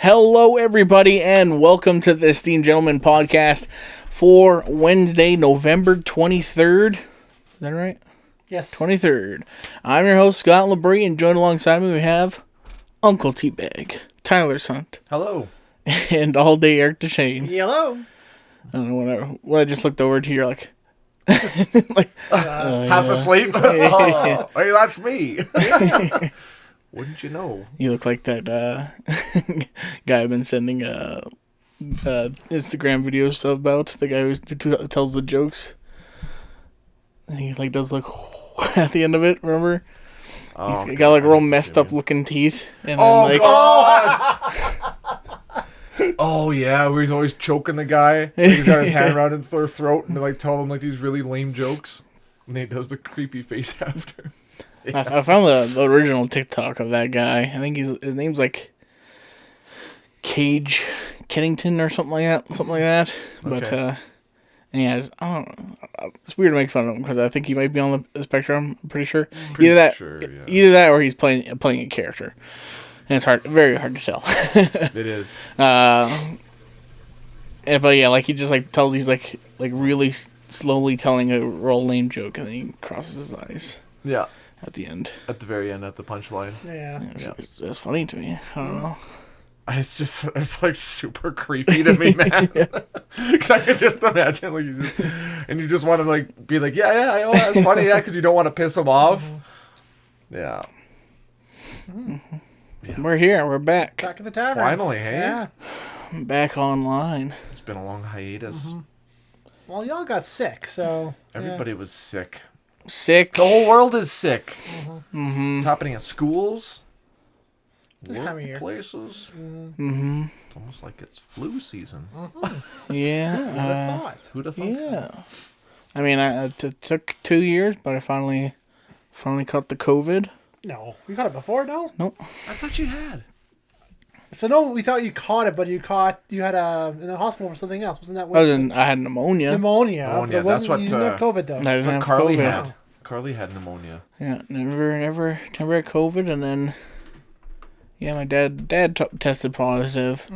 Hello, everybody, and welcome to the Esteemed Gentlemen podcast for Wednesday, November 23rd. Is that right? Yes. 23rd. I'm your host, Scott Labrie, and joined alongside me we have Uncle Teabag, Tyler Sant. Hello. And all day Eric Deshane. Hello. I don't know when I just looked over to you, you're like, Half asleep? Oh, hey, that's me. Wouldn't you know? You look like that guy I've been sending Instagram videos about. The guy who tells the jokes. And he does at the end of it, remember? Oh, He's got real messed up looking teeth. And God! Oh, yeah, where he's always choking the guy. He's got his hand around their throat and they tell him these really lame jokes. And he does the creepy face after. Yeah. I found the original TikTok of that guy. I think his name's Cage Kennington or something like that. But Okay. yeah, I don't know. It's weird to make fun of him because I think he might be on the spectrum. I'm pretty sure. Pretty either sure, yeah. either that, or he's playing a character, and it's very hard to tell. It is. Yeah, but yeah, he just tells he's really slowly telling a real lame joke, and then he crosses his eyes. Yeah. At the end. At the very end, at the punchline. Yeah. It's funny to me. I don't know. It's super creepy to me, man. Because I could just imagine, you just want to be yeah, oh, that's funny, yeah, because you don't want to piss him off. Yeah. Yeah. We're here. We're back. Back at the tavern. Finally, hey? Yeah. I'm back online. It's been a long hiatus. Well, y'all got sick, so... Everybody was sick. Sick. The whole world is sick. Mm-hmm. It's happening at schools. This time of year. Places. Mm-hmm. It's almost like it's flu season. Yeah. Who'd have thought? Who'd have thought? Yeah. I mean, it took 2 years, but I finally caught the COVID. No. You caught it before, no? Nope. I thought you had. So, no, we thought you caught it, but you had in the hospital for something else. Wasn't that I had pneumonia. Pneumonia. Pneumonia, But that's what, you didn't have COVID, though. I That's didn't what have Carly COVID. had. Carly had pneumonia. Yeah, never had COVID, and then yeah, my dad tested positive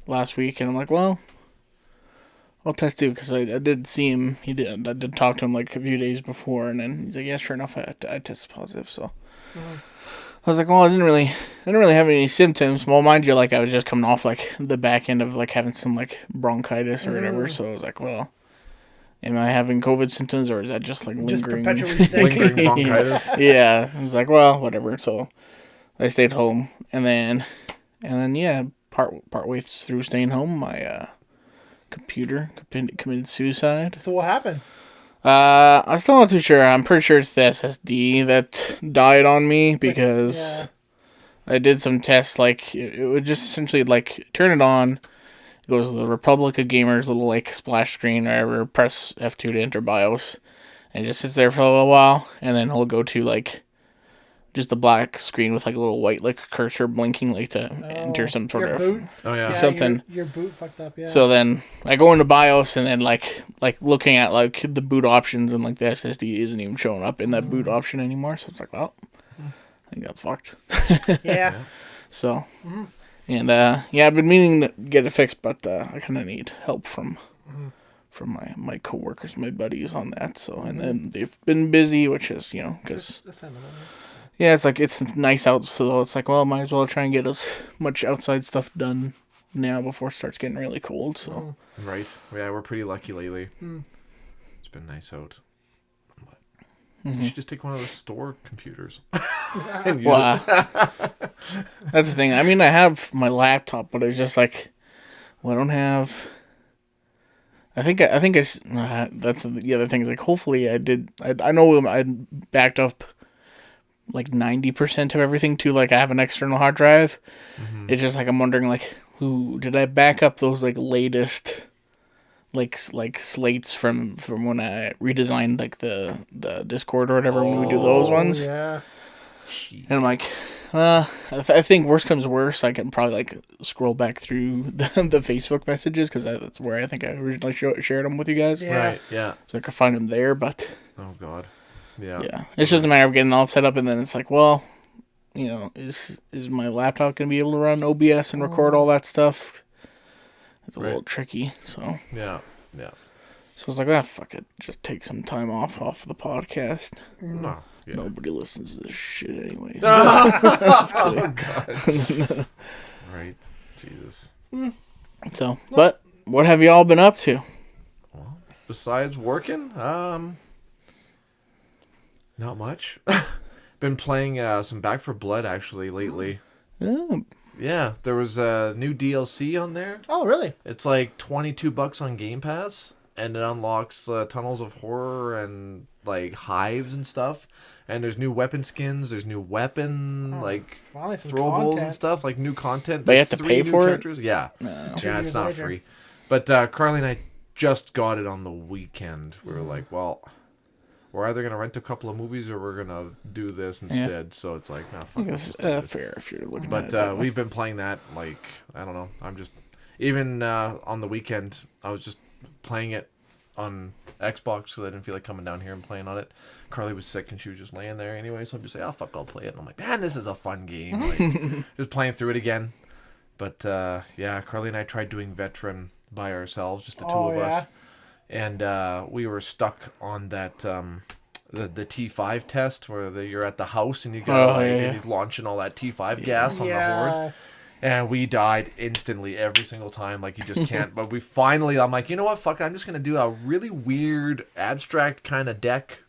last week, and I'm like, well, I'll test too because I did see him. I did talk to him a few days before, and then he's like, yeah, sure enough, I tested positive. So I was like, well, I didn't really have any symptoms. Well, mind you, I was just coming off the back end of having some bronchitis or whatever. So I was like, well, am I having COVID symptoms, or is that just lingering? Just perpetually sick. Lingering bronchitis. Yeah, I was like, well, whatever. So I stayed home, and then yeah, partway through staying home, my computer committed suicide. So what happened? I'm still not too sure. I'm pretty sure it's the SSD that died on me because I did some tests. It would just essentially turn it on. It goes to the Republic of Gamers little splash screen or whatever. Press F2 to enter BIOS, and it just sits there for a little while, and then it'll go to just a black screen with a little white cursor blinking to enter some sort of boot? Oh, yeah. something. Your boot fucked up, yeah. So then I go into BIOS, and then looking at the boot options, and the SSD isn't even showing up in that boot option anymore. So it's well, I think that's fucked. Yeah. So, and yeah, I've been meaning to get it fixed, but I kind of need help from my coworkers, my buddies on that. So, and then they've been busy, which is because. Yeah, it's nice out, so it's well, might as well try and get as much outside stuff done now before it starts getting really cold. So Right. Yeah, we're pretty lucky lately. It's been nice out. But you should just take one of the store computers. And use well, that's the thing. I mean, I have my laptop, but it's just well, I don't have. I think that's the other thing. Is hopefully I know I backed up 90% of everything to I have an external hard drive. It's just I'm wondering who did I back up those latest slates from when I redesigned the Discord or whatever when we do those ones. Yeah. And I'm I think worst comes to worst, I can probably scroll back through the Facebook messages because that's where I think I originally shared them with you guys. Yeah. Right, yeah. So I could find them there, but Oh, God. Yeah. yeah, it's just a matter of getting all set up, and then it's well, is my laptop going to be able to run OBS and record all that stuff? It's a little tricky, so. Yeah. So I was like, fuck it. Just take some time off the podcast. No. Yeah. Nobody listens to this shit anyways. Oh, God. Right. Jesus. So, but what have y'all been up to? Well, besides working, not much. Been playing some Back 4 Blood actually lately. Oh, Yeah, there was a new DLC on there. Oh, really? It's like $22 on Game Pass, and it unlocks Tunnels of Horror and like hives and stuff. And there's new weapon skins. There's new weapon finally some throwables content. and stuff, like new content. But you There's have to 3 pay new for it? characters. Yeah, no. yeah, it's years not later. free. But Carly and I just got it on the weekend. We were like, well, we're either gonna rent a couple of movies or we're gonna do this instead. So it's like, nah, fuck It's this. fair if you're looking at But it that way. we've been playing that, like, I don't know. I'm just, even on the weekend, I was just playing it on Xbox because I didn't feel like coming down here and playing on it. Carly was sick and she was just laying there anyway, so I'm just like, oh, fuck, I'll play it. And I'm like, man, this is a fun game. Like, just playing through it again. But, yeah, Carly and I tried doing Veteran by ourselves, just the two of us. And we were stuck on that... The T5 test where you're at the house and you got and he's launching all that T5 gas on the horde, and we died instantly every single time. Like, you just can't. But we finally, I'm like, you know what, fuck it, I'm just gonna do a really weird abstract kind of deck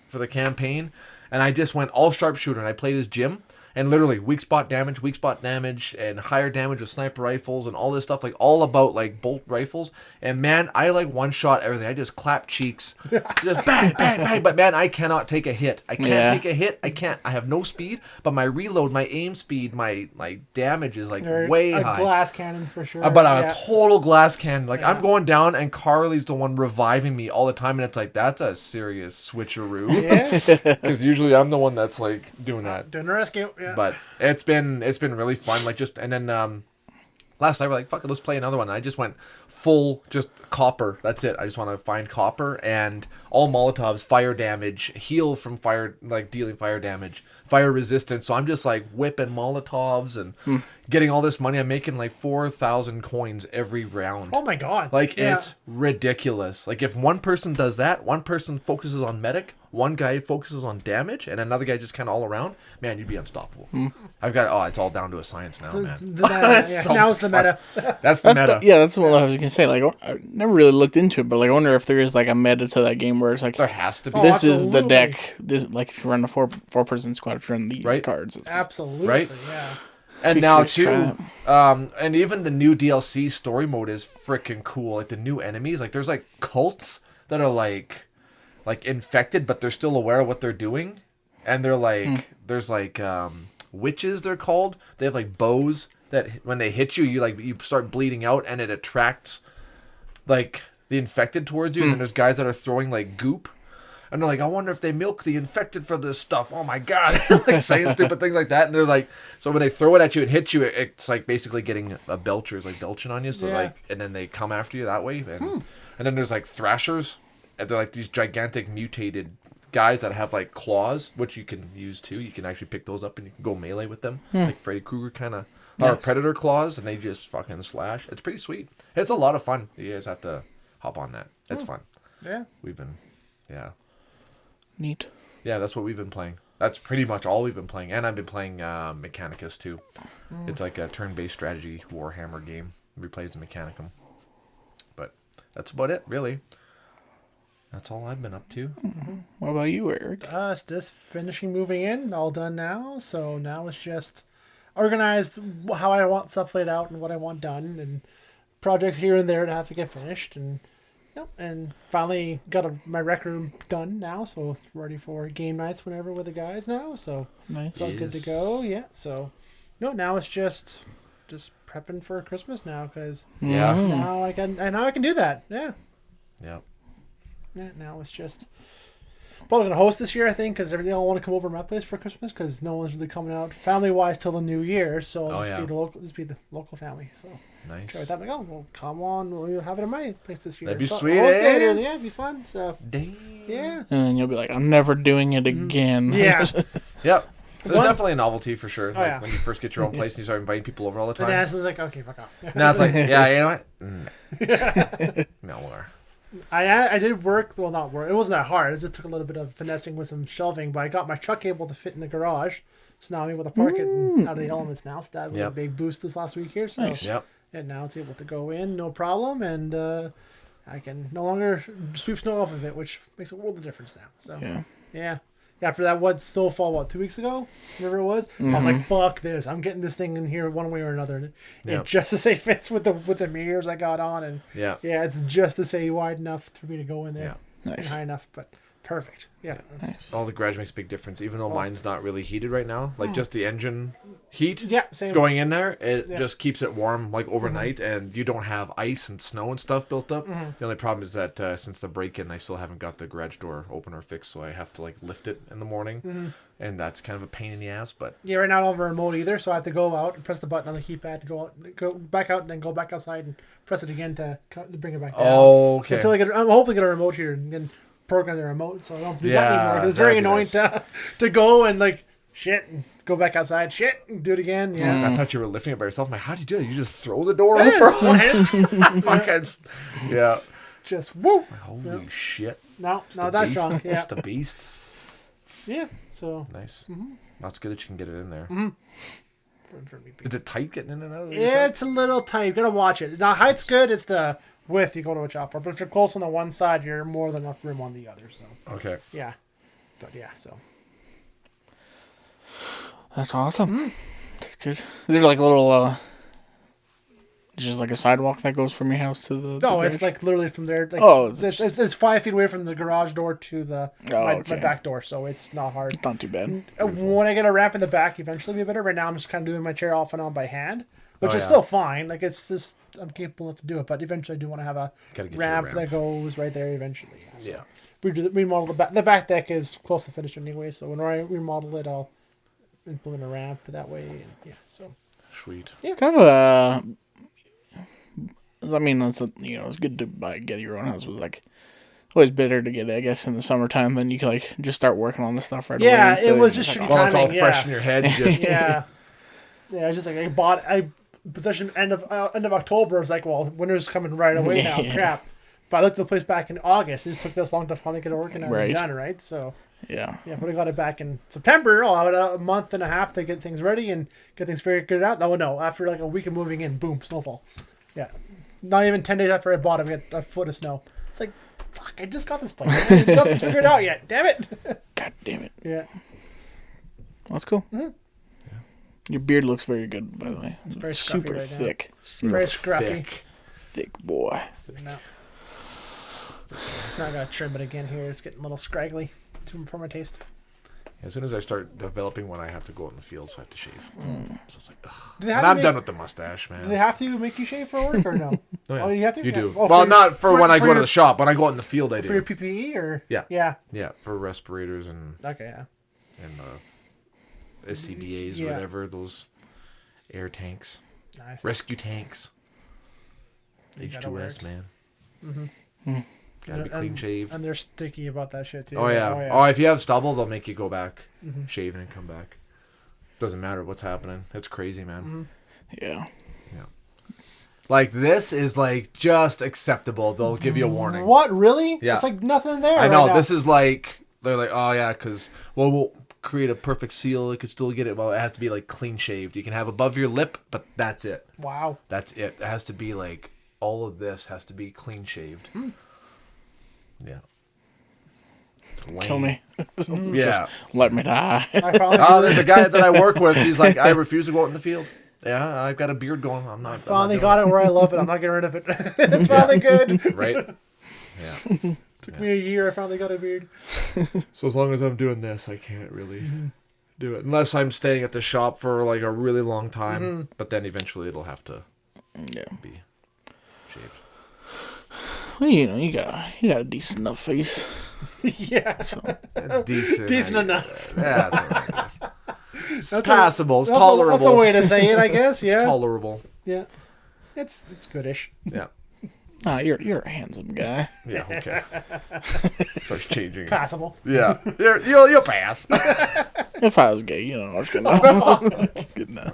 for the campaign, and I just went all sharpshooter and I played as Jim. And literally, weak spot damage, and higher damage with sniper rifles, and all this stuff, like, all about, like, bolt rifles. And, man, I, like, one-shot everything. I just clap cheeks. Just bang, bang, bang. But, man, I cannot take a hit. I can't take a hit. I can't. I have no speed. But my reload, my aim speed, my damage is, like, way a high. Glass cannon, for sure. But I'm a total glass cannon. Like, I'm going down, and Carly's the one reviving me all the time. And it's like, that's a serious switcheroo. Yeah. Because usually I'm the one that's, like, doing that. Doing a rescue, yeah. But it's been really fun. Like, just, and then last night we're like, fuck it, let's play another one. And I just went full just copper. That's it. I just want to find copper and all Molotovs, fire damage, heal from fire, like dealing fire damage, fire resistance. So I'm just like whipping Molotovs and getting all this money. I'm making like 4,000 coins every round. Oh my god. Like, it's ridiculous. Like, if one person does that, one person focuses on medic, one guy focuses on damage, and another guy just kind of all around, man, you'd be unstoppable. I've got, it's all down to a science now, man. The meta, So now it's the meta. That's the meta. That's what I was gonna say. Like, I never really looked into it, but like, I wonder if there is like a meta to that game where it's like, There has to be. this is the absolutely. deck. This, like, if you run a four-person squad, if you run these cards, it's, Absolutely. Right? Yeah. And now, Pictures too, and even the new DLC story mode is freaking cool. Like, the new enemies, like, there's like cults that are like infected, but they're still aware of what they're doing. And they're like, there's like witches, they're called. They have like bows that when they hit you, you start bleeding out, and it attracts like the infected towards you. And then there's guys that are throwing like goop. And they're like, I wonder if they milk the infected for this stuff. Oh my god. Like, saying stupid things like that. And there's like, so when they throw it at you, it hits you. It's like basically getting a belcher, is like belching on you. So like, and then they come after you that way. And then there's like thrashers. And they're like these gigantic mutated guys that have like claws, which you can use too. You can actually pick those up and you can go melee with them. Like Freddy Krueger kind of, or predator claws. And they just fucking slash. It's pretty sweet. It's a lot of fun. You guys have to hop on that. It's fun. Yeah. We've been, neat. Yeah, that's what we've been playing. That's pretty much all we've been playing. And I've been playing Mechanicus too. It's like a turn-based strategy Warhammer game. Replays the Mechanicum. But that's about it, really. That's all I've been up to. What about you, Eric? It's just finishing moving in, all done now. So now it's just organized how I want stuff laid out and what I want done, and projects here and there to have to get finished, and and finally got my rec room done now, so it's ready for game nights whenever with the guys now. So Nice. it's all good to go. Yeah. So now it's just prepping for Christmas now, because Yeah. now I can do that. Yeah. Yeah. Yeah, now it's just probably gonna host this year, I think, because they all want to come over to my place for Christmas, because no one's really coming out family wise till the new year. So it'll just be the local family. So Nice. try that. Like, oh well, come on, we'll have it at my place this year. That'd be So sweet, I'll host it, eh? and yeah, it'd be fun. So Dang. yeah, And then you'll be like, I'm never doing it again. yeah. Yep. There's definitely a novelty for sure. Oh, yeah. When you first get your own place and you start inviting people over all the And time. Ashley's like, okay, fuck off. Now it's like, yeah, you know what? No more. I did work. Well, not work. It wasn't that hard. It just took a little bit of finessing with some shelving, but I got my truck able to fit in the garage. So now I'm able to park it out of the elements now. So that was a big boost this last week here. So Nice. Yep. and now it's able to go in, no problem, and I can no longer sweep snow off of it, which makes a world of difference now. So yeah. After that snowfall, 2 weeks ago, whatever it was, I was like, "Fuck this! I'm getting this thing in here one way or another." And it just to say fits with the mirrors I got on, and it's just to say wide enough for me to go in there, and high enough, but perfect. Yeah, Nice. All the garage makes a big difference, even though mine's not really heated right now. Like just the engine heat same. going in there, it just keeps it warm like overnight, and you don't have ice and snow and stuff built up. The only problem is that since the break-in, I still haven't got the garage door opener fixed, so I have to like lift it in the morning, and that's kind of a pain in the ass. But right now I don't have a remote either, so I have to go out and press the button on the keypad to go back out, and then go back outside and press it again to bring it back down. Okay. So until I'm hopefully get a remote here and then program the remote, so I don't have to do that anymore. 'Cause it's very annoying to go and like shit and go back outside, shit and do it again. Yeah. I thought you were lifting it by yourself. I'm like, how do you do it? You just throw the door open? Yeah. Just whoop. Holy shit. No, A that's beast. wrong. Yeah. Just a beast. Yeah. So Nice. That's good that you can get it in there. for me. Is it tight getting in and out of it? Yeah, it's a little tight. You gotta watch it. Now height's good. It's the width you go to watch out for. But if you're close on the one side, you're more than enough room on the other. So Okay. yeah. But yeah, so That's awesome. That's good. Is there like a little, just like a sidewalk that goes from your house to the no, garage? it's like literally from there. Like, it's 5 feet away from the garage door to the my back door, so it's not hard. It's not too bad. When I get a ramp in the back, eventually be better. Right now, I'm just kind of doing my chair off and on by hand, which is still fine. Like it's just I'm capable enough to do it, but eventually I do want to have a ramp that goes right there eventually. So we remodel the back. The back deck is close to finished anyway, so when I remodel it, I'll implement a ramp that way. And so Sweet. Yeah, kind of a. I mean, it's it's good to get your own house. But like, always better to get it, I guess, in the summertime. Then you can like just start working on the stuff right away. Yeah, instead it was of just like, shitty Well, it's all timing, fresh in your head. Just yeah. It's just like I possession end of October. I was like, well, winter's coming right away now. Crap. But I looked at the place back in August. It just took this long to finally get it working out and done, right? So yeah, but I got it back in September. I'll have a month and a half to get things ready and get things figured out. No, after like a week of moving in, boom, snowfall. Yeah, not even 10 days after I bought it, we had a foot of snow. It's like, fuck, I just got this place. I haven't got this figured out yet. Damn it. God damn it. Yeah. That's cool. Yeah. Your beard looks very good, by the way. It's very super right thick. Very scruffy. Thick boy. No. Now I gotta trim it again here. It's getting a little scraggly for my taste. As soon as I start developing one, I have to go out in the field, so I have to shave. So it's like, ugh. And I'm done with the mustache, man. Do they have to make you shave for work or no? Oh, yeah. Oh, you have to? You do. Oh, well, not for when I go to your- the shop. When I go out in the field, I do. For your PPE or? Yeah. Yeah. Yeah, for respirators and Okay, yeah. SCBAs or whatever, those air tanks, Nice. rescue tanks. H2S, man. Mm-hmm. Gotta be clean shaved. And they're sticky about that shit too. Oh yeah. Oh, if you have stubble, they'll make you go back, shave and come back. Doesn't matter what's happening. It's crazy, man. Yeah. Like this is like just acceptable. They'll give you a warning. What, really? Yeah. It's like nothing there. I know. Right This is like they're like, oh yeah, because we'll create a perfect seal. It could still get it. Well, it has to be like clean shaved. You can have above your lip, but that's it. Wow. That's it. It has to be like all of this has to be clean shaved. Yeah. It's lame. Kill me. Yeah. Let me die. I finally, There's a guy that I work with. He's like, I refuse to go out in the field. Yeah, I've got a beard going. I'm not. finally got it where I love it. I'm not getting rid of it. It's finally good. Right. Yeah. Took me a year. I finally got a beard. So as long as I'm doing this, I can't really do it unless I'm staying at the shop for like a really long time. But then eventually it'll have to be shaved. Well, you got a decent enough face. Yeah. So It's decent. Decent enough. Yeah, that's what it is. It's passable. It's That's tolerable. That's a way to say it, I guess. Yeah. It's tolerable. Yeah. It's goodish. Yeah. you're a handsome guy. Yeah. Okay. Starts changing. Passable. Yeah. You'll pass. If I was gay, I was kidding. No.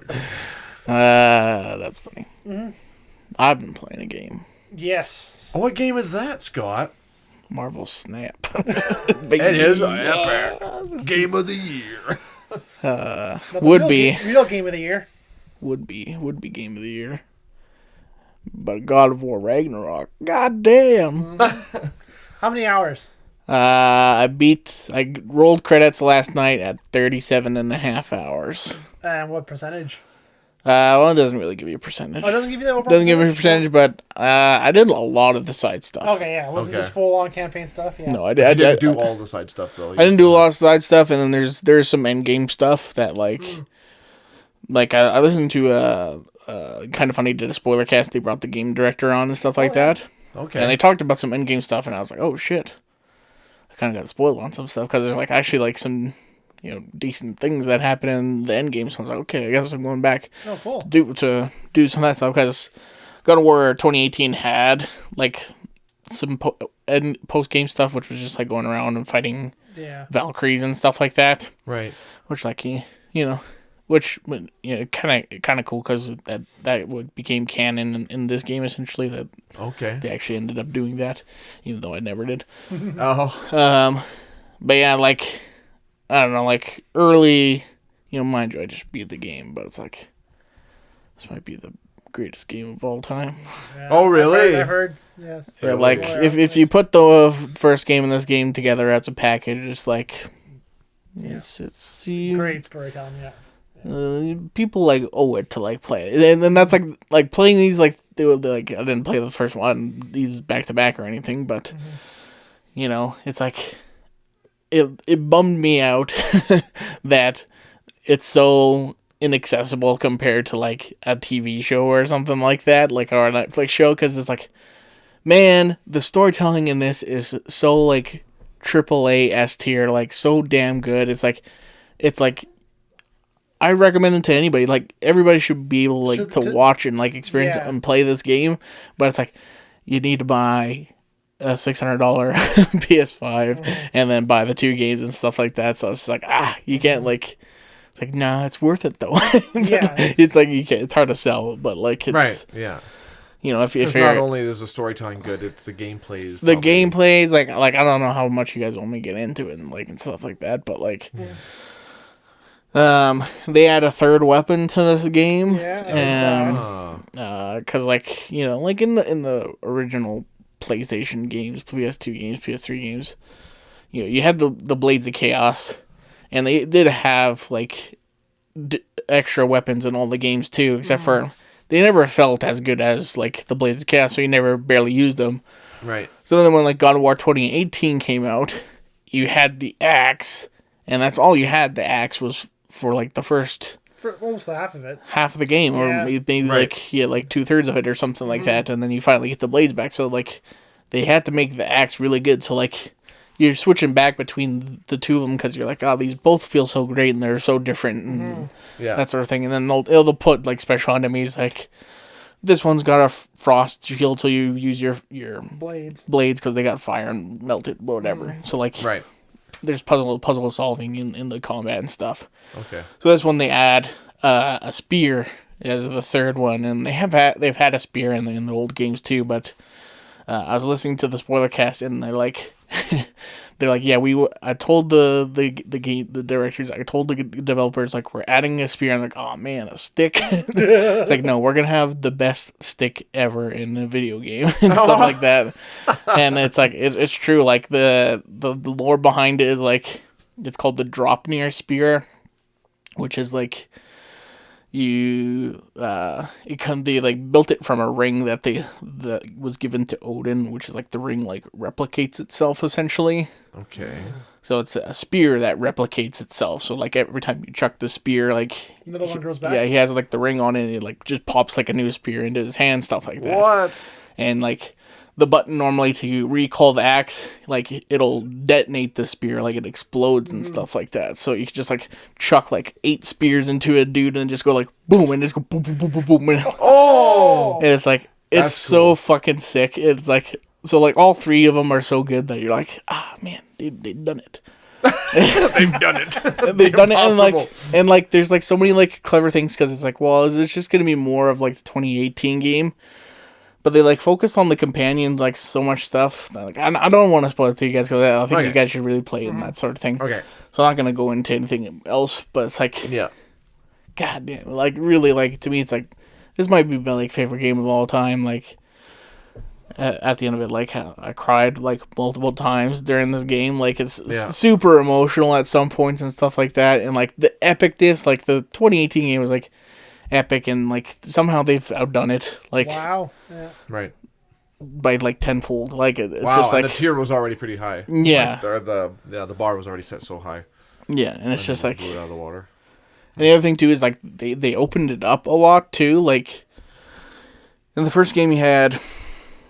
That's funny. Mm-hmm. I've been playing a game. Yes. Oh, what game is that, Scott? Marvel Snap. It is epic. Game of the year. Would be real game of the year. Would be game of the year. But God of War Ragnarok. God damn. How many hours? I rolled credits last night at 37.5 hours. And what percentage? Well, it doesn't really give you a percentage. Oh, it doesn't give you the overall Doesn't give you a percentage, but I did a lot of the side stuff. Okay, yeah. It wasn't just full-on campaign stuff? Yeah. No, I Didn't did. do all the side stuff, though. I didn't do a lot of side stuff, and then there's some end game stuff that, I listened to, Kind of Funny did a spoiler cast. They brought the game director on and stuff like that. Okay. And they talked about some end game stuff, and I was like, oh, shit. I kind of got spoiled on some stuff, because there's, actually, some... decent things that happen in the end game. So I was like, okay, I guess I'm going back to do some of that stuff, because God of War 2018 had some post game stuff, which was just going around and fighting Valkyries and stuff like that. Right. Which kind of cool, because that became canon in this game essentially. That they actually ended up doing that, even though I never did. But yeah, I don't know, early, mind you, I just beat the game, but it's this might be the greatest game of all time. Yeah, oh, really? I've heard, yes. Yeah, if you put the first game and this game together as a package, it's it's great storytelling, yeah. People owe it to play it, and that's playing these I didn't play the first one, these back to back or anything, but it's It bummed me out that it's so inaccessible compared to a TV show or something like that, or a Netflix show, because it's man, the storytelling in this is so AAA S tier, so damn good. It's I recommend it to anybody. Everybody should be able to watch and experience and play this game, but it's you need to buy a $600 PS5 and then buy the 2 games and stuff like that. So it's you can't it's nah, it's worth it though. It's you can't, it's hard to sell, but it's right, yeah. If you're not only is the storytelling good, it's the gameplay is the gameplay is I don't know how much you guys want me to get into it and stuff like that, but they add a third weapon to this game, and because in the original PlayStation games, PS2 games, PS3 games, you had the Blades of Chaos, and they did have extra weapons in all the games too, except for they never felt as good as the Blades of Chaos, so you never barely used them. Right. So then when God of War 2018 came out, you had the axe, and that's all you had. The axe was for the first... For almost half of it. Half of the game, or maybe right. 2/3 of it or something like that, and then you finally get the blades back. So they had to make the axe really good. So you're switching back between the two of them because you're these both feel so great and they're so different and that sort of thing. And then they'll put special enemies this one's got a frost shield, so you use your blades because they got fire and melt it, whatever. So right. There's puzzle solving in the combat and stuff. Okay. So this one they add a spear as the third one, and they've had a spear in the old games too. But I was listening to the spoiler cast, and they're I told the directors, I told the developers we're adding a spear. I'm oh man, a stick. It's no, we're gonna have the best stick ever in a video game and stuff like that. And it's it's true. The lore behind it is it's called the Dropnir spear, which is they built it from a ring that was given to Odin, which is the ring replicates itself essentially. Okay. So it's a spear that replicates itself. So every time you chuck the spear, another one grows back. Yeah, he has the ring on it. And it just pops a new spear into his hand, stuff like that. What? And the button normally to recall the axe, it'll detonate the spear, it explodes and stuff like that. So you can just chuck 8 spears into a dude and just go boom, and just go boom boom boom boom boom. And Oh! And it's it's so fucking sick. It's so all 3 of them are so good that you're man, they've done it. They've done it. They've done it, Impossible. and like there's like so many like clever things because it's like, well, is this just gonna be more of like the 2018 game? But they like focus on the companions like so much stuff. That, like I don't want to spoil it to you guys because I think Okay. you guys should really play it and that sort of thing. Okay. So I'm not gonna go into anything else. But it's like, Yeah. God damn, like really, like to me, it's like this might be my like favorite game of all time. Like at the end of it, like I cried like multiple times during this game. Like it's super emotional at some points and stuff like that. And like the epicness, like the 2018 game was like epic, and like somehow they've outdone it. Like Wow. Yeah. Right. by like tenfold. Like it's Wow. just like And the tier was already pretty high. Yeah. Like, the bar was already set so high. yeah, and it's just like. Blew it out of the water. And the other thing too is like they opened it up a lot too. Like in the first game you had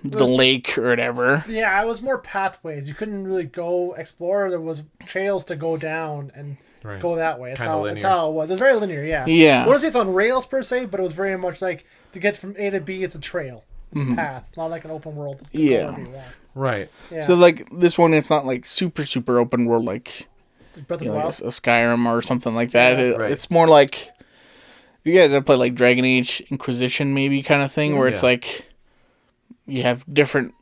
the lake or whatever. Yeah, it was more pathways. You couldn't really go explore. There was trails to go down and Right. go that way. That's Kinda how linear. that's how it was. It's very linear, yeah. Yeah. I wouldn't say it's on rails per se, but it was very much like to get from A to B, it's a trail. It's a path, not like an open world. It's to go Yeah. wherever you want. Right. Yeah. So like this one, it's not like super open world like, Breath of you the know, like Wild. a Skyrim or something like that. Yeah. Right. It's more like you guys have played like Dragon Age Inquisition maybe kind of thing, where it's Yeah. like you have different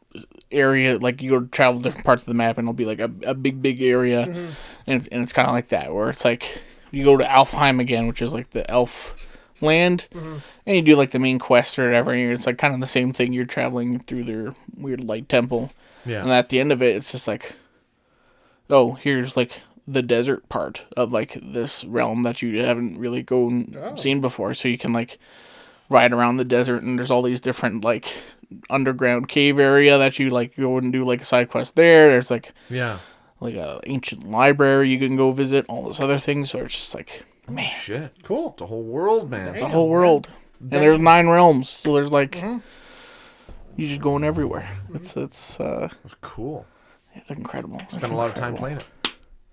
area, like you go travel different parts of the map, and it'll be like a big area, and it's kind of like that, where it's like you go to Alfheim again, which is like the elf land, and you do like the main quest or whatever, and it's like kind of the same thing. You're traveling through their weird light temple, Yeah. and at the end of it, it's just like, oh, here's like the desert part of like this realm that you haven't really seen before, so you can like ride around the desert, and there's all these different like underground cave area that you like go and do like a side quest there. There's like Yeah. a ancient library you can go visit, all this other things. So it's just like, man, Shit. Cool. It's a whole world, man. the whole world. And there's 9 realms, so there's like you're just going everywhere. It's That's cool. it's incredible. Spent a lot of time playing it.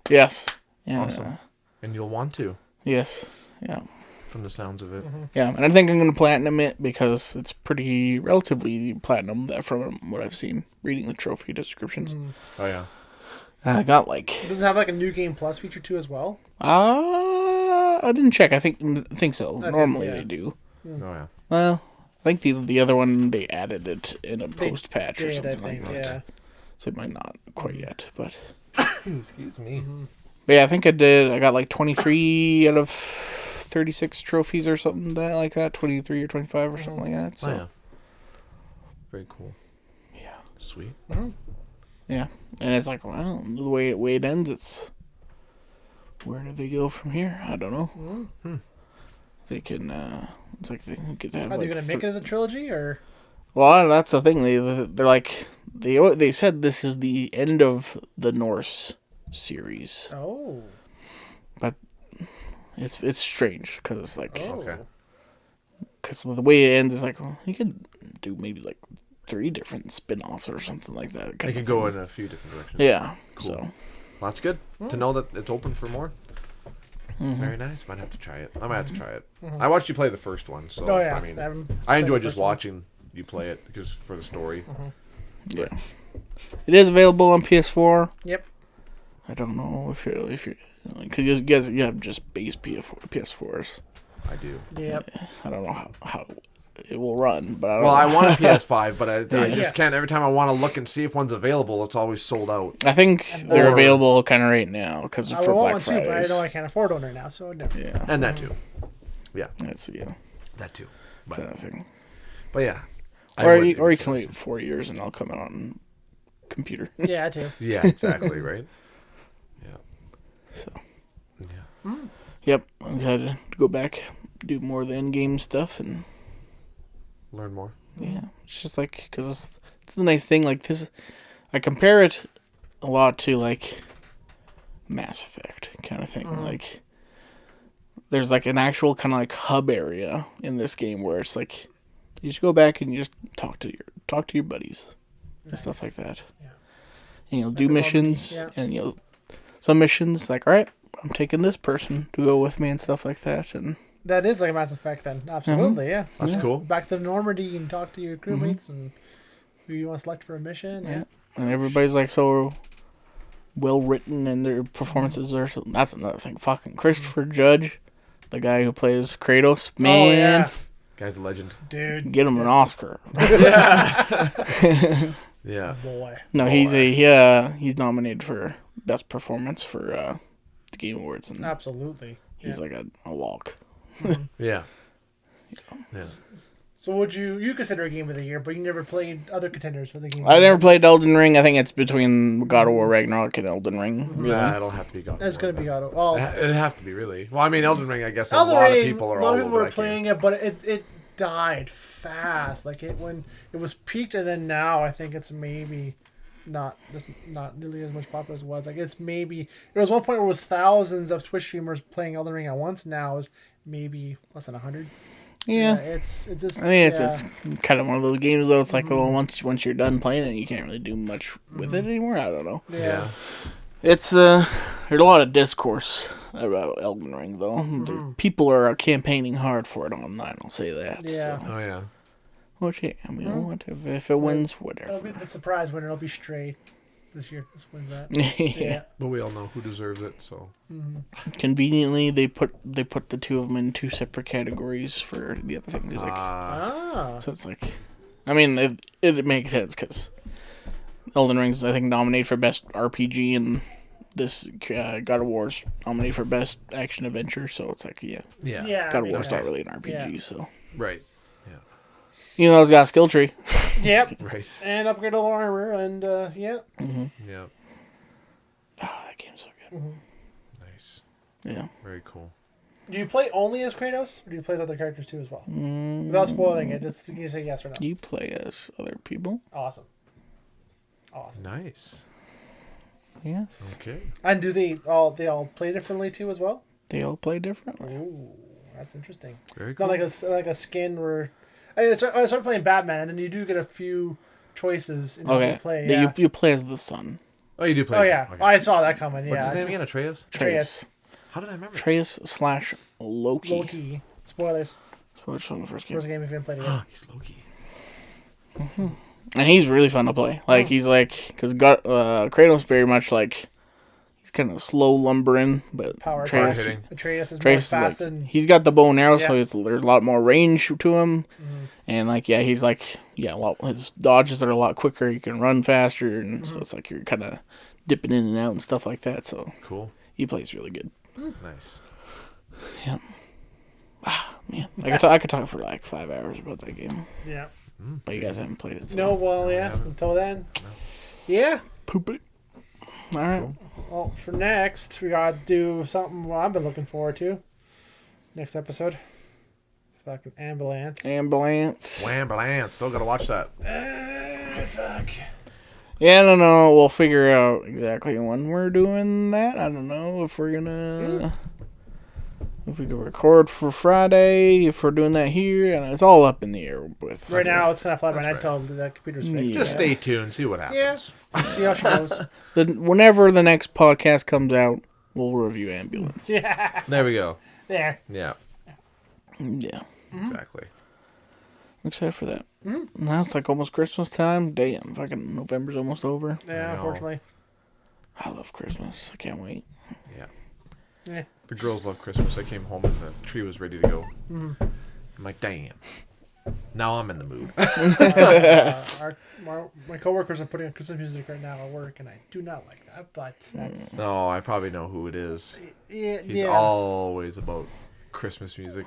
Yes. Yeah. Awesome. And you'll want to, Yes. Yeah. from the sounds of it. Yeah, and I think I'm going to platinum it because it's pretty relatively platinum that from what I've seen reading the trophy descriptions. Oh, yeah. And I got like Does it have like a new game plus feature too as well? I didn't check. I think so. Normally yeah. they do. Oh, yeah. Well, I think the other one they added it in a post patch or Did, I something think, like that. yeah. So it might not quite yet, but Excuse me. But yeah, I think I did. I got like 23 out of 36 trophies or something like that. 23 or 25 or something like that. So Oh, yeah. Very cool. yeah. Sweet. Yeah, and it's like, well, the way it ends, it's where do they go from here? I don't know. They can. It's like they could have. Are they like, gonna make it a trilogy or? Well, that's the thing. They're like they said this is the end of the Norse series, Oh. but it's strange because it's like Okay. because the way it ends is like, well, you could do maybe like 3 different spin-offs or something like that. They could go in a few different directions. Yeah. Cool. So Well, that's good to know that it's open for more. Very nice. Might have to try it. I might have to try it. I watched you play the first one, so Oh yeah. I mean, haven't I played enjoy the just first one. watching you play it because for the story. yeah, it is available on PS4. Yep. I don't know if you're because you guys you have just base PS4s. I do. Yep. I don't know how it will run, but I don't Well, know. I want a PS5, but I just Yes. can't. Every time I want to look and see if one's available, it's always sold out. I think they're Or- available kind of right now because I for want Black one too, but I Fridays. know I can't afford one right now, so no. Yeah, And that too. that's That too. that's another thing. But yeah. I Or would you, be or you can interested. wait 4 years and I'll come out on computer. Yeah, I do. Yeah, exactly, right? Yeah. So Yeah. yep, I'm excited to go back, do more of the end game stuff, and Learn more. yeah, it's just like because it's the nice thing. Like this, I compare it a lot to like Mass Effect kind of thing. Like there's like an actual kind of like hub area in this game where it's like you just go back and you just talk to your buddies and stuff like that. Yeah. And you'll do the missions, Normandy, and you'll some missions like, all right, I'm taking this person to go with me and stuff like that, and That is like a Mass Effect then. Absolutely, yeah. That's cool. Back to Normandy and talk to your crewmates and who you want to select for a mission. yeah, and everybody's like so well written and their performances are. That's another thing. Fucking Christopher Judge, the guy who plays Kratos, man, Oh, yeah. Guy's a legend. Dude. get him an Oscar. Yeah. Boy. No, he's nominated for best performance for the Game Awards, and Absolutely. he's like a walk. Yeah. Yeah. So would you consider a game of the year, but you never played other contenders for the game of I the never year? played Elden Ring. I think it's between God of War Ragnarok and Elden Ring. Really. Nah, it'll have to be God. That's going going to be God of War. Well, It'd have to be, really. Well, I mean, Elden Ring, I guess a Elden lot of Ring, people are a lot all of people over were that playing game. it, but it died fast. Like when it was peaked, and then now I think it's maybe not nearly as much popular as it was. Like it's maybe there was one point where it was thousands of Twitch streamers playing Elden Ring at once. Now is maybe less than 100. Yeah. It's just. I mean, yeah. it's kind of one of those games though. It's like, well, once you're done playing it, you can't really do much with it anymore. I don't know. Yeah. It's there's a lot of discourse about Elden Ring though. People are campaigning hard for it online. I'll say that. Yeah. So. Oh, yeah. Which, yeah, I mean, what if it wins, It'll whatever. be the surprise winner. It'll be Stray this year. This wins that. Yeah. But we all know who deserves it, so. Conveniently, they put the two of them in two separate categories for the other thing. Like, Ah. so it's like, I mean, it makes sense because Elden Ring's, I think, nominated for best RPG, and this God of War's nominated for best action adventure. So it's like, yeah, Yeah. Yeah. God of makes War's not sense. really an RPG. So Right. even though it's got a skill tree. Yep. Right. And upgradable armor, and yeah. Yeah. Oh, that game's so good. Nice. Yeah. Very cool. Do you play only as Kratos, or do you play as other characters too as well? Without spoiling it, just can you say yes or no? You play as other people. Awesome. Nice. Yes. Okay. And do they all play differently too as well? They all play differently. Ooh, that's interesting. Very cool. Not like a skin where I started playing Batman, and you do get a few choices in how Okay. you play. Yeah, Yeah. you play as the sun. Oh, you do play. Oh yeah, Okay. I saw that coming. Yeah. What's his name again? Atreus? Atreus. How did I remember? Atreus / Loki. Loki. Spoilers. Spoilers from the first game. First game if you haven't played it yet. Oh, he's Loki. And he's really fun to play. Like, he's like, because Kratos very much like, he's kind of slow lumbering, but Power Atreus, hitting. Atreus is more Atreus is fast like, and he's got the bow and arrow, so Yeah. there's a lot more range to him. And like, yeah, he's like, yeah, his dodges are a lot quicker. You can run faster, and so it's like you're kind of dipping in and out and stuff like that. So Cool. he plays really good. Nice. Yeah. Man, I could talk for like 5 hours about that game, yeah. but you guys haven't played it. So. No, well, yeah. Until then, yeah. Poop it. All right. Cool. Well, for next, we gotta do something I've been looking forward to. Next episode. Fucking ambulance. Ambulance. Wham-balance. Still gotta watch that. Fuck. Yeah, I don't know. We'll figure out exactly when we're doing that. I don't know if we're gonna. If we can record for Friday, if we're doing that here, and it's all up in the air with. Right now, it's gonna fly by That's night right. till the computer's fixed. Yeah. Just stay tuned. See what happens. See how she goes. Whenever the next podcast comes out, we'll review Ambulance. Yeah. There we go. There. Yeah. Yeah. Exactly. I'm excited for that. Now it's like almost Christmas time. Damn, fucking November's almost over. Yeah, know. unfortunately. I love Christmas. I can't wait. Yeah. Yeah. The girls love Christmas. I came home and the tree was ready to go. I'm like, damn. Now I'm in the mood. My coworkers are putting on Christmas music right now at work, and I do not like that. But that's No, I probably know who it is. yeah. He's always about Christmas music.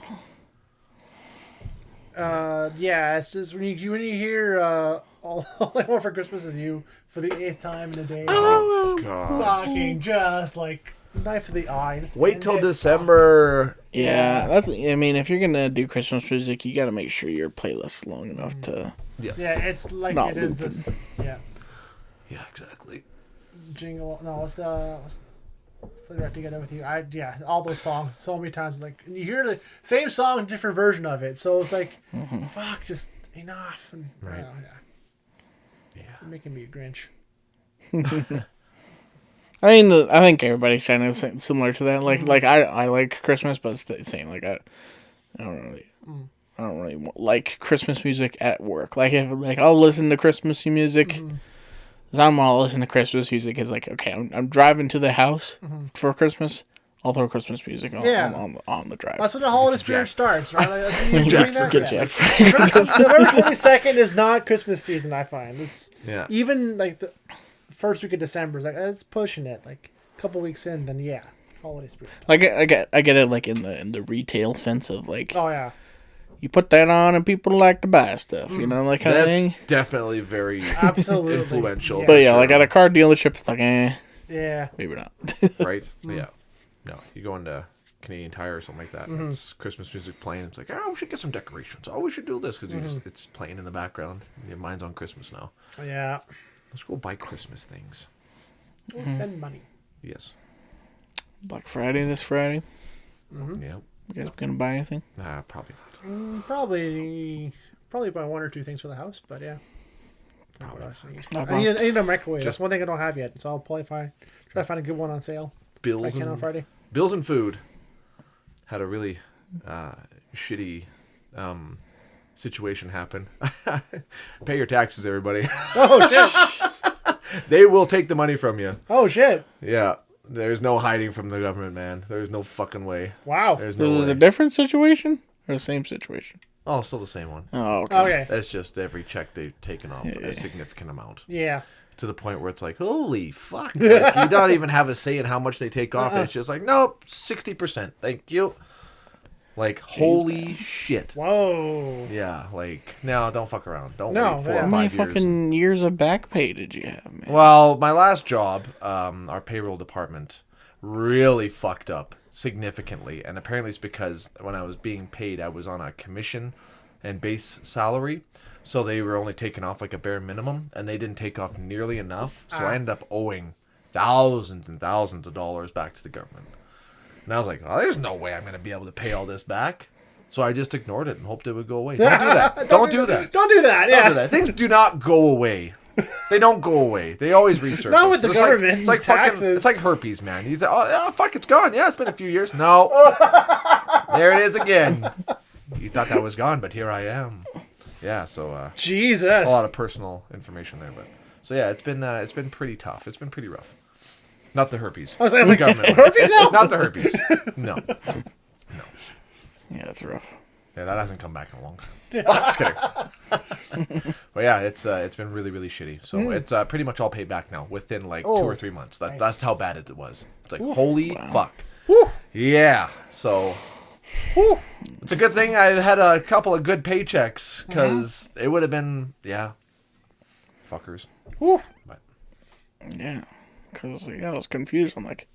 Yeah, it's just when you hear all I want for Christmas is you for the 8th time in a day. Oh, God. Fucking just like knife to the eye. Just Wait end till it. December. Yeah, that's. I mean, if you're gonna do Christmas music, you got to make sure your playlist's long enough to. Yeah, it's like Not it is looping. this. Yeah, Yeah, exactly. jingle. No, it's the right together with you. All those songs so many times. Like and you hear the same song, different version of it. So it's like, fuck, just enough. And Right. yeah, Yeah. you're making me a Grinch. I mean, I think everybody's kind of similar to that. Like I like Christmas, but it's the same. Like I don't really like Christmas music at work. Like if I'll listen to Christmas music I'm all listening to Christmas music. It's like, okay, I'm driving to the house for Christmas. I'll throw Christmas music on, on the drive. That's when the holiday spirit starts, right? Like, you Jack, doing that? get Yeah. Jack. November 22nd is not Christmas season, I find. It's Yeah. even like the first week of December is like it's pushing it. Like a couple weeks in, then yeah, holiday spirit. Like I get it like in the retail sense of like Oh yeah, you put that on and people like to buy stuff, you know, like kind of That's thing. definitely very absolutely influential. Yeah. But yeah, like at a car dealership, it's like, Yeah, maybe not. Right? Yeah. No, you go into Canadian Tire or something like that. And it's Christmas music playing. It's like, oh, we should get some decorations. Oh, we should do this because it's playing in the background. Your mind's on Christmas now. yeah. Let's go buy Christmas things. We'll spend money. Yes. Black Friday this Friday. Yeah. You guys gonna buy anything? Nah, probably not. Probably buy one or two things for the house, but yeah. Probably What else I need? Not I need a microwave. Just- That's one thing I don't have yet, so I'll probably try to find a good one on sale. If I Bills can on and Friday. Bills and food had a really shitty situation happen. Pay your taxes, everybody. Oh shit! They will take the money from you. Oh shit! Yeah. There's no hiding from the government, man. There's no fucking way. Wow. There's no This is way. a different situation or the same situation? Oh, still the same one. Oh, okay. Okay. That's just every check they've taken off a significant amount. Yeah. To the point where it's like, holy fuck. Like, you don't even have a say in how much they take off. It's just like, nope, 60%. Thank you. Like, holy shit. Whoa. Yeah, like, no, don't fuck around. Don't No, wait 4 yeah. or How many 5 years. fucking years of back pay did you have, man? Well, my last job, our payroll department really fucked up significantly. And apparently it's because when I was being paid, I was on a commission and base salary. So they were only taking off like a bare minimum, and they didn't take off nearly enough. So I ended up owing thousands and thousands of dollars back to the government. And I was like, oh, there's no way I'm going to be able to pay all this back. So I just ignored it and hoped it would go away. Don't do that. Don't do that. Don't do that. Don't Yeah. do that. Things do not go away. They don't go away. They always resurface. Not with the It's government It's like taxes. fucking. It's like herpes, man. You think, oh yeah, fuck, it's gone. Yeah, it's been a few years. No, there it is again. You thought that was gone, but here I am. Yeah. So Jesus. a lot of personal information there, but so yeah, it's been pretty tough. It's been pretty rough. Not the herpes. I was like, The government. herpes now? Not the herpes. No. Yeah, that's rough. Yeah, that hasn't come back in a long time. Oh, just kidding. But yeah, it's been really, really shitty. So it's pretty much all paid back now within like 2 or 3 months. That's how bad it was. It's like, holy fuck. Whew. Yeah. So it's a good thing I had a couple of good paychecks because it would have been, fuckers. Whew. But Yeah. Because, I was confused. I'm like,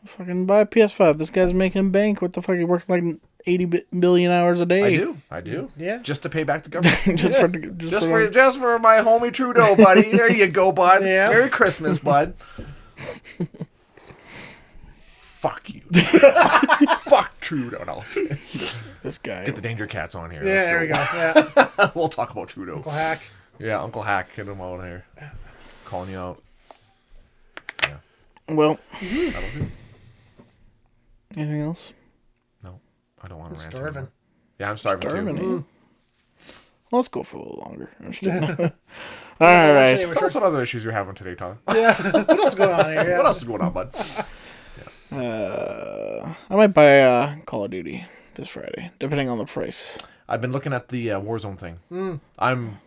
fucking buy a PS5. This guy's making bank. What the fuck? He works like 80 billion hours a day. I do. Yeah. Just to pay back the government. just For my homie Trudeau, buddy. There you go, bud. Yeah. Merry Christmas, bud. Fuck you. Fuck Trudeau. No, this guy. get the danger cats on here. Yeah, Let's there we go. Yeah. We'll talk about Trudeau. Uncle Hack. Yeah, Uncle Hack. Get him out here. Calling you out. Well, That'll do. anything else? No, I don't want to rant Starving. anymore. Yeah, I'm starving Starving, too. eh? Well, let's go for a little longer. I'm just kidding. All right. Tell us what other issues you're having today, Tyler. Yeah. What else is going on here? Yeah. What else is going on, bud? I might buy Call of Duty this Friday, depending on the price. I've been looking at the Warzone thing. I'm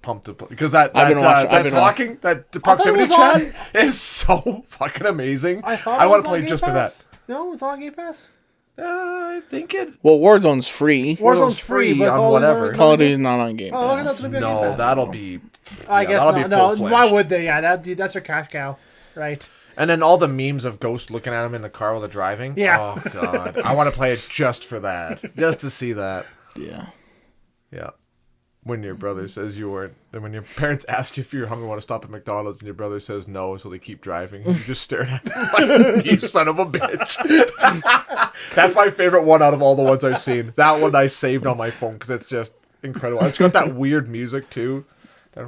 pumped to play because that I've been watching- I've that been talking that thought it proximity was chat is so fucking amazing. I thought I it want was to on play Game just for Pass. that. No, it's on Game Pass. I think it. Well, Warzone's free. Warzone's free, but on Call of whatever. Duty- Call of Duty's not on Game Oh, okay, Pass. that's gonna be on Game No, Pass. that'll be. I guess that'll not. be No, full-fledged. why would they? Yeah, that's their cash cow, right? And then all the memes of Ghost looking at him in the car while they're driving. Yeah. Oh god, I want to play it just for that, just to see that. Yeah. Yeah. When your brother says you weren't, and when your parents ask you if you're hungry, want to stop at McDonald's, and your brother says no, so they keep driving, you just stare at him like, you son of a bitch. That's my favorite one out of all the ones I've seen. That one I saved on my phone because it's just incredible. It's got that weird music too. That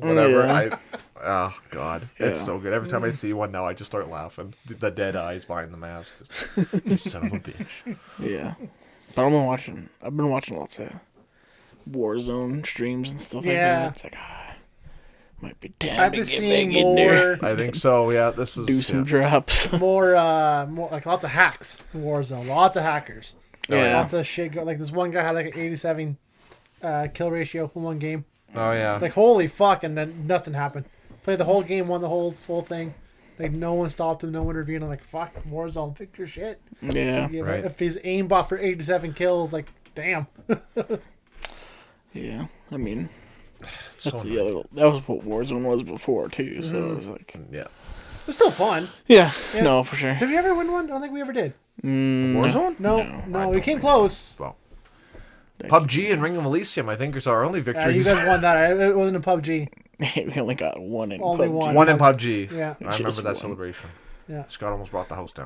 whatever. Yeah. Oh god, it's Yeah. so good. Every time I see one now, I just start laughing. The dead eyes behind the mask. Just, you son of a bitch. Yeah. But I've been watching lots of Warzone streams and stuff like Yeah. that. It's like, Might be time I've to been get seeing back in there. more, I think so. Yeah, this is Do some yeah. drops. more like lots of hacks in Warzone. Lots of hackers. Yeah. Lots of shit. Like this one guy had like an 87 kill ratio in one game. Oh yeah. It's like holy fuck, and then nothing happened. Played the whole game, won the whole full thing. Like no one stopped him, no one intervened. I'm like, fuck, Warzone, fix your shit. Yeah. Yeah, Right. If he's aimbot for 87 kills, like damn. Yeah. I mean, that's So the other. That was what Warzone was before too. So it was like, yeah. It was still fun. yeah, Yeah. no, for sure. Did we ever win one? I don't think we ever did. Warzone? No, I we don't came think close. Well, PUBG and Ring of Elysium, I think, is our only You victories. guys won that. It wasn't a PUBG. We only got one in Only PUBG. one. One in PUBG. Yeah. I remember Just that one. celebration. Yeah. Scott almost brought the house down.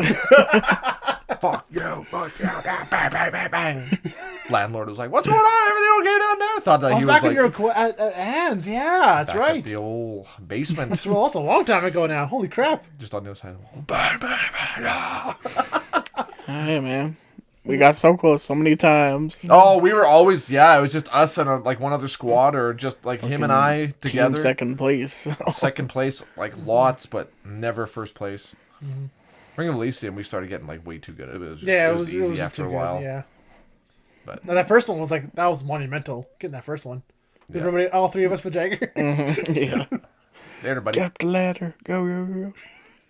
Fuck you, fuck you, bang, bang, bang, bang. Landlord was like, "What's going on? Everything okay down there?" Thought that I was he back was in like, your at Anne's. Yeah, that's back right. at the old basement, Well, that's a long time ago now. Holy crap. just on the other side of the wall. Bang, bang, bang, ah. Hey man, we got so close so many times. Oh, we were always it was just us and like one other squad, or just like him and I Team together. second place. Second place, like lots, but never first place. Ring of Elysium, we started getting like way too good. It was Yeah, it was easy just after too a while. Good, yeah. But Now, that first one was like, that was monumental. Getting that first one. Yeah. Everybody, all three of us with Jagger. Yeah. There, buddy, Get up the ladder. Go, go,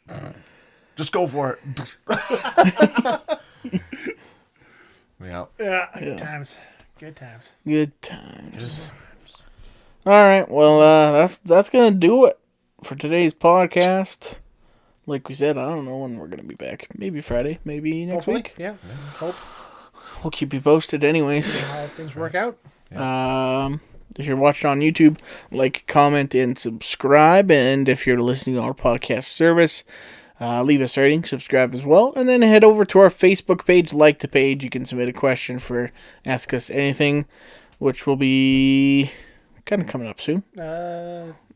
go. just go for it. Yeah. Yeah, good times. Good times. Good times. All right. Well, that's gonna do it for today's podcast. Like we said, I don't know when we're gonna be back. Maybe Friday. Maybe next Hopefully. week. Yeah. Let's hope. We'll keep you posted, anyways. How things work out. If you're watching on YouTube, like, comment, and subscribe. And if you're listening to our podcast service, leave us a rating, subscribe as well. And then head over to our Facebook page, like the page. You can submit a question for Ask Us Anything, which will be kind of coming up soon.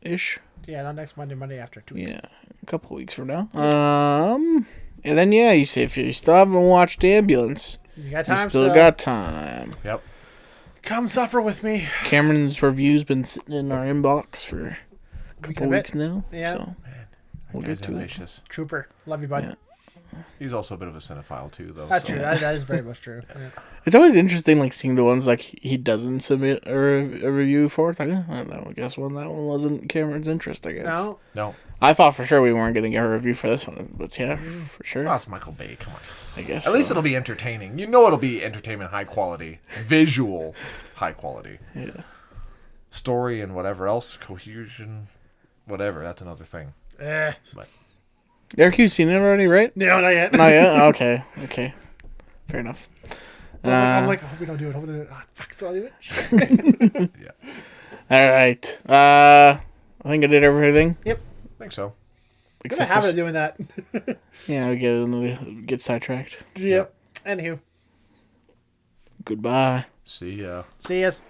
Ish. Yeah, not next Monday, Monday after 2 weeks. Yeah, a couple weeks from now. And then, yeah, you say if you still haven't watched Ambulance, You got you time still got time. Yep. Come suffer with me. Cameron's review's been sitting in our inbox for a Week couple and a bit. weeks now. Yeah. So We'll get to it. ambitious. Trooper. Love you, bud. Yeah. He's also a bit of a cinephile too, though. That's so. true. That is very much true. Yeah. It's always interesting, like, seeing the ones, like, he doesn't submit a review for. It's like, I don't know, I guess that one wasn't Cameron's interest, I guess. No. I thought for sure we weren't going to get a review for this one, but yeah, for sure. Well, it's Michael Bay. Come on. I guess At least so. it'll be entertaining. You know, it'll be entertainment, high quality, visual, high quality, Yeah. story, and whatever else, cohesion, whatever. That's another thing. But Eric, you've seen it already, right? No, not yet. Not yet? Okay. Fair enough. I'm like, I hope we don't do it. Hope we don't do it. Oh, fuck, so I'll do it. yeah, All right. I think I did everything. Yep. I think so. Good to have it doing that. Yeah, we get sidetracked. Yep. Anywho. Goodbye. See ya. See yas.